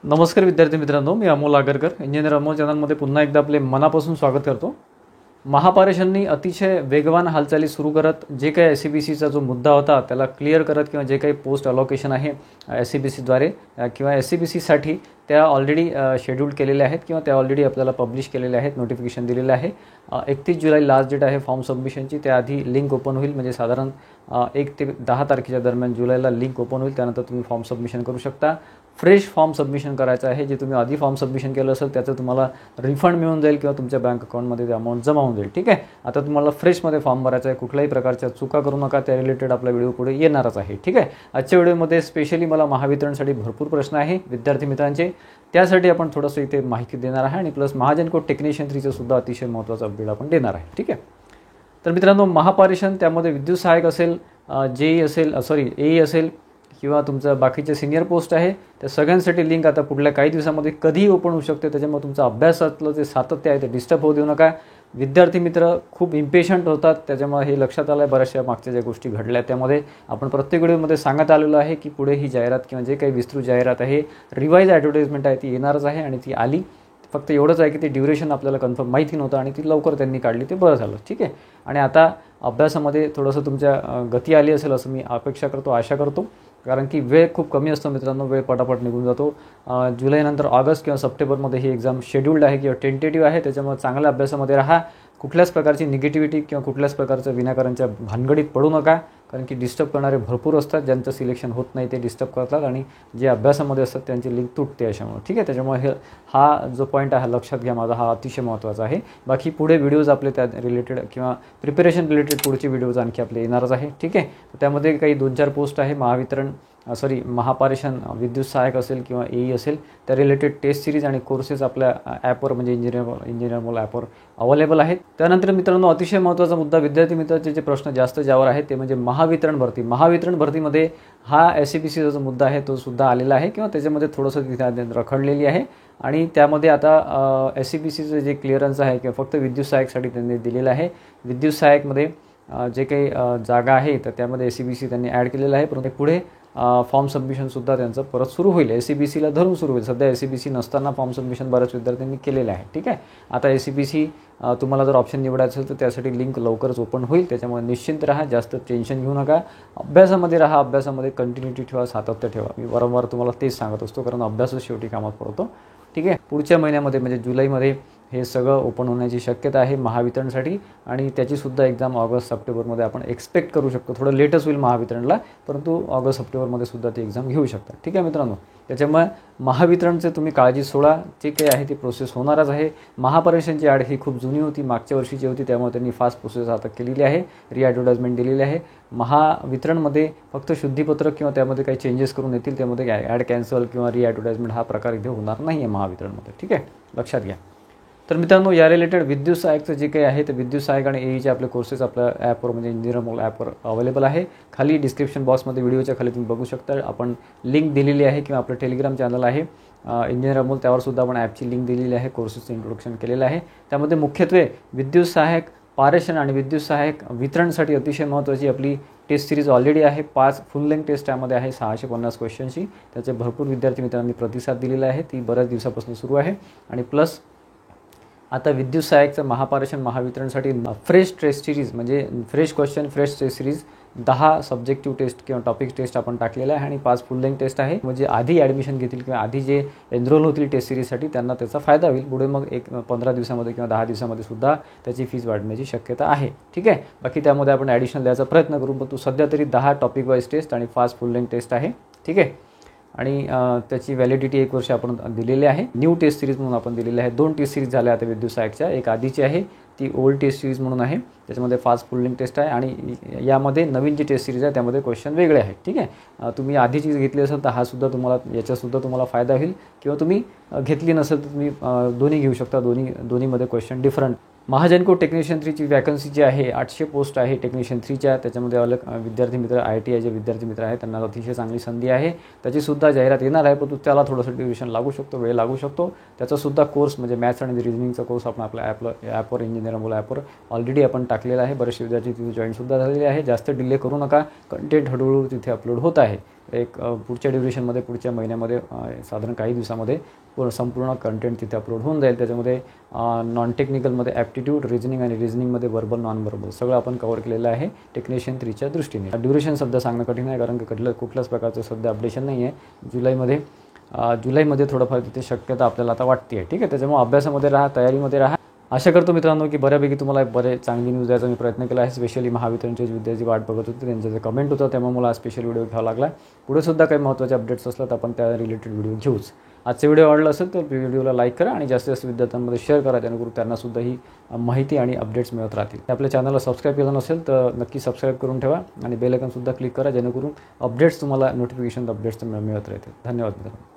नमस्कार विद्यार्थी मित्रांनो, मी अमोल आगरकर, इंजिनियर अमोल चॅनलमध्ये पुन्हा एकदा आपले मनापासून स्वागत करतो। महापारेषणनी अतिशय वेगवान हालचाली सुरू करत जे काही SCBCचा जो मुद्दा होता त्याला क्लिअर करत किंवा जे काही पोस्ट अलोकेशन आहे SCBCद्वारे किंवा SCBCसाठी त्या ऑलरेडी शेड्यूल केलेले आहेत किंवा त्या ऑलरेडी आपल्याला पब्लिश केलेले आहेत, नोटिफिकेशन दिलेले आहे। 31 जुलै लास्ट डेट आहे फॉर्म सबमिशनची। त्याआधी लिंक ओपन होईल, म्हणजे साधारण 1 ते 10 तारखेच्या दरम्यान जुलैला लिंक ओपन होईल। त्यानंतर तुम्ही फॉर्म सबमिशन करू शकता। फ्रेश फॉर्म सबमिशन करायचं आहे। जे तुम्ही आधी फॉर्म सबमिशन केलं असेल त्याचं तुम्हाला रिफंड मिळून जाईल किंवा तुमच्या बँक अकाउंटमध्ये ते अमाउंट जमा होऊन जाईल। ठीक आहे, आता तुम्हाला फ्रेशमध्ये फॉर्म भरायचा आहे। कुठल्याही प्रकारच्या चुका करू नका, त्या रिलेटेड आपला व्हिडिओ पुढे येणारच आहे। ठीक आहे, आजच्या व्हिडिओमध्ये स्पेशली मला महावितरणसाठी भरपूर प्रश्न आहे विद्यार्थी मित्रांचे, त्यासाठी आपण थोडंसं इथे माहिती देणार आहे आणि प्लस महाजन कोड टेक्निशियन 3चं सुद्धा अतिशय महत्त्वाचा अपडेट आपण देणार आहे। ठीक आहे, तर मित्रांनो, महापारेषण त्यामध्ये विद्युत सहायक असेल, JEE असेल, AE असेल किंवा तुमचं बाकीचे सिनियर पोस्ट आहे, त्या सगळ्यांसाठी लिंक आता पुढल्या काही दिवसांमध्ये कधीही ओपन होऊ शकते। त्याच्यामुळे तुमचा अभ्यासातलं जे सातत्य आहे ते डिस्टर्ब होऊ देऊ नका। विद्यार्थी मित्र खूप इम्पेशंट होतात, त्याच्यामुळे हे लक्षात आलं आहे बऱ्याचशा मागच्या ज्या गोष्टी घडल्या त्यामध्ये आपण प्रत्येक व्हिडिओमध्ये सांगत आलेलो आहे की पुढे ही जाहिरात किंवा जे काही विस्तृत जाहिरात आहे, रिवाइज ॲडव्हर्टाइजमेंट आहे ती येणारच आहे आणि ती आली। फक्त एवढंच आहे की ते ड्युरेशन आपल्याला कन्फर्म माहिती नव्हतं आणि ती लवकर त्यांनी काढली, ते बरं झालं। ठीक आहे, आणि आता अभ्यासामध्ये थोडंसं तुमच्या गती आली असेल असं मी अपेक्षा करतो, आशा करतो, कारण की वेळ खूप कमी असतो मित्रांनो, वेळ पटापट निघून जातो। जुलैनंतर ऑगस्ट किंवा सप्टेंबरमध्ये ही एक्झाम शेड्यूल्ड आहे किंवा टेंटेटिव्ह आहे, त्याच्यामुळे चांगल्या अभ्यासामध्ये राहा। कुठल्याच प्रकारची निगेटिव्हिटी किंवा कुठल्याच प्रकारचं विनाकारणच्या भानगडीत पडू नका, कारण की डिस्टर्ब करणारे भरपूर असतात। ज्यांचं सिलेक्शन होत नाही ते डिस्टर्ब करतात आणि जे अभ्यासामध्ये असतात त्यांची लिंक तुटते अशामुळे। ठीक आहे, त्याच्यामुळे हा जो पॉईंट आहे लक्षात घ्या माझा, हा अतिशय महत्त्वाचा आहे। बाकी पुढे व्हिडिओज आपले त्या रिलेटेड किंवा प्रिपरेशन रिलेटेड पुढचे व्हिडिओज आणखी आपले येणारच आहे। ठीक आहे, त्यामध्ये काही 2-4 पोस्ट आहे महापारेषण विद्युत सहायक असेल किंवा AE असेल, त्या रिलेटेड टेस्ट सिरीज आणि कोर्सेस आपल्या ॲपवर म्हणजे इंजिनियर मोल ॲपवर अवेलेबल आहेत। त्यानंतर मित्रांनो, अतिशय महत्त्वाचा मुद्दा विद्यार्थी मित्रांचे जे प्रश्न जास्त ज्यावर आहेत ते म्हणजे महावितरण भरती। महावितरण भरतीमध्ये हा SCBCचा जो मुद्दा आहे तो सुद्धा आलेला आहे किंवा त्याच्यामध्ये थोडंसं तिथे रखडलेली आहे आणि त्यामध्ये आता SCBCचं जे क्लिअरन्स आहे किंवा फक्त विद्युत सहायकसाठी त्यांनी दिलेलं आहे। विद्युत सहायकमध्ये जे काही जागा आहे तर त्यामध्ये SCBC त्यांनी ॲड केलेलं आहे, परंतु पुढे फॉर्म सबमिशनसुद्धा त्यांचं परत सुरू होईल, SCBCला धरून सुरू होईल। सध्या SCBC नसताना फॉर्म सबमिशन बऱ्याच विद्यार्थ्यांनी केलेलं आहे। ठीक आहे, आता SCBC तुम्हाला जर ऑप्शन निवडायचं असेल तर त्यासाठी लिंक लवकरच ओपन होईल, त्याच्यामुळे निश्चिंत राहा, जास्त टेन्शन घेऊ नका, अभ्यासामध्ये राहा, अभ्यासामध्ये कंटिन्युटी ठेवा, सातत्य ठेवा। मी वारंवार तुम्हाला तेच सांगत असतो, कारण अभ्यासच शेवटी कामात पडतो। ठीक आहे, पुढच्या महिन्यामध्ये म्हणजे जुलैमध्ये हे सगळं ओपन होण्याची शक्यता आहे महावितरणसाठी आणि त्याचीसुद्धा एक्झाम ऑगस्ट सप्टेंबरमध्ये आपण एक्सपेक्ट करू शकतो। थोडं लेटच होईल महावितरणला, परंतु ऑगस्ट सप्टेंबरमध्ये सुद्धा ती एक्झाम घेऊ शकता। ठीक आहे मित्रांनो, त्याच्यामुळे महावितरणचे तुम्ही काळजी सोडा, जे काही आहे ती प्रोसेस होणारच आहे। महापारेषणची ॲड ही खूप जुनी होती, मागच्या वर्षीची होती, त्यामुळे त्यांनी फास्ट प्रोसेस आता केलेली आहे, ॲडव्हर्टाइजमेंट दिलेली आहे। महावितरणमध्ये फक्त शुद्धीपत्रक किंवा त्यामध्ये काही चेंजेस करून येतील, त्यामध्ये ॲड कॅन्सल किंवा ॲडव्हर्टाइजमेंट हा प्रकार इथे होणार नाही आहे महावितरणमध्ये। ठीक आहे, लक्षात घ्या। तर मित्रांनो, या रिलेटेड विद्युत सहायकचं जे काही आहे ते विद्युत सहायक आणि AEचे आपले कोर्सेस आपल्या ॲपवर म्हणजे इंजिनियर मोल ॲपवर अवेलेबल आहे। खाली डिस्क्रिप्शन बॉक्समध्ये व्हिडिओच्या खाली तुम्ही बघू शकता, आपण लिंक दिलेली आहे किंवा आपलं टेलिग्राम चॅनल आहे इंजिनियर मोल, त्यावरसुद्धा आपण ॲपची लिंक दिलेली आहे, कोर्सेसचं इंट्रोडक्शन केलेलं आहे। त्यामध्ये मुख्यत्वे विद्युत सहायक पारेषण आणि विद्युत सहायक वितरणसाठी अतिशय महत्त्वाची आपली टेस्ट सिरीज ऑलरेडी आहे। 5 फुल लेंथ टेस्ट त्यामध्ये आहे 650 क्वेश्चनची, त्याचे भरपूर विद्यार्थी मित्रांनी प्रतिसाद दिलेला आहे, ती बऱ्याच दिवसापासून सुरू आहे। आणि प्लस आता विद्युत सहायकचं महापारेषण महावितरणसाठी फ्रेश टेस्ट सिरीज म्हणजे fresh question fresh test series 10 subjective test किंवा टॉपिक टेस्ट आपण टाकलेलं आहे आणि 5 फुल लेंथ टेस्ट आहे, म्हणजे आधी ॲडमिशन घेतील किंवा आधी जे एनरोल होतील टेस्ट सिरीजसाठी त्यांना त्याचा फायदा होईल। पुढे मग 15 दिवसामध्ये किंवा 10 दिवसामध्ये सुद्धा त्याची फीस वाढण्याची शक्यता आहे। ठीक आहे, बाकी त्यामध्ये आपण ॲडिशनल द्यायचा प्रयत्न करू, पण सध्या तरी 10 टॉपिक वाईज टेस्ट आणि 5 फुल लेंथ टेस्ट आहे। ठीक आहे, आणि त्याची व्हॅलिडिटी 1 वर्ष आपण दिलेली आहे। न्यू टेस्ट सिरीज म्हणून आपण दिलेली आहे। 2 टेस्ट सिरीज झाल्या आता विद्युत सहायकच्या, एक आधीची आहे ती ओल्ड टेस्ट सिरीज म्हणून आहे, त्याच्यामध्ये 5 फुल लेंथ टेस्ट आहे आणि यामध्ये नवीन जी टेस्ट सिरीज आहे त्यामध्ये क्वेश्चन वेगळे आहेत। ठीक आहे, तुम्ही आधीची घेतली असेल तर याच्यासुद्धा तुम्हाला फायदा होईल, किंवा तुम्ही घेतली नसेल तर तुम्ही दोन्ही घेऊ शकता, दोन्हीमध्ये क्वेश्चन डिफरंट महाजनको टेक्निशियन 3ची वॅकन्सी जी आहे 800 पोस्ट आहे टेक्निशियन 3च्या. त्याच्यामध्ये अलग विद्यार्थी मित्र ITI जे विद्यार्थी मित्र आहेत त्यांना अतिशय चांगली संधी आहे. त्याचीसुद्धा जाहिरात येणार आहे, परंतु त्याला थोडंसं ड्युरेशन लागू शकतो, वेळ लागू शकतो. त्याचासुद्धा कोर्स म्हणजे मॅथ्स आणि रिजनिंगचा कोर्स आपण आपल्या ॲपवर इंजिनियर मुलं ॲपवर ऑलरेडी आपण टाकलेला आहे. बरेचसे विद्यार्थी तिथे जॉईनसुद्धा झालेले आहे. जास्त डिले करू नका, कंटेंट हळूहळू तिथे अपलोड होत आहे. पुढच्या ड्युरेशनमध्ये पुढच्या महिन्यामध्ये साधारण काही दिवसामध्ये संपूर्ण कंटेंट तिथे अपलोड होऊन जाईल. त्याच्यामध्ये नॉन टेक्निकलमध्ये ॲप्टिट्यूड, रिजनिंग आणि रिजनिंगमध्ये वर्बल, नॉन वर्बल सगळं आपण कव्हर केलेलं आहे टेक्निशियन 3च्या दृष्टीने. ड्युरेशन सध्या सांगणं कठीण आहे, कारण की कुठल्याच प्रकारचं सध्या अपडेशन नाही आहे. जुलैमध्ये थोडंफार तिथे शक्यता आपल्याला आता वाटते आहे. ठीक आहे, त्याच्यामुळे अभ्यासामध्ये राहा, तयारीमध्ये राहा. आशा करतो मित्रांनो की बऱ्यापैकी तुम्हाला चांगली न्यूज द्यायचा मी प्रयत्न केला आहे. स्पेशली महावितरणचे विद्यार्थी वाट बघत होते, त्यांचं जे कमेंट होतं त्यामुळे मला स्पेशल व्हिडिओ घ्यावा लागला. पुढेसुद्धा काही महत्त्वाचे अपडेट्स असलं तर आपण त्या रिलेटेड व्हिडिओ घेऊच. आजचा व्हिडिओ आवडला असेल तर व्हिडिओला लाईक करा आणि जास्तीत जास्त विद्यार्थ्यांमध्ये शेअर करा, जेणेकरून त्यांनासुद्धा ही माहिती आणि अपडेट्स मिळत राहतील. आपल्या चॅनलला सबस्क्राईब केलं नसेल तर नक्की सबस्क्राईब करून ठेवा आणि बेल आयकॉनसुद्धा क्लिक करा, जेणेकरून अपडेट्स तुम्हाला नोटिफिकेशन अपडेट्स मिळत राहतील. धन्यवाद मित्रांनो.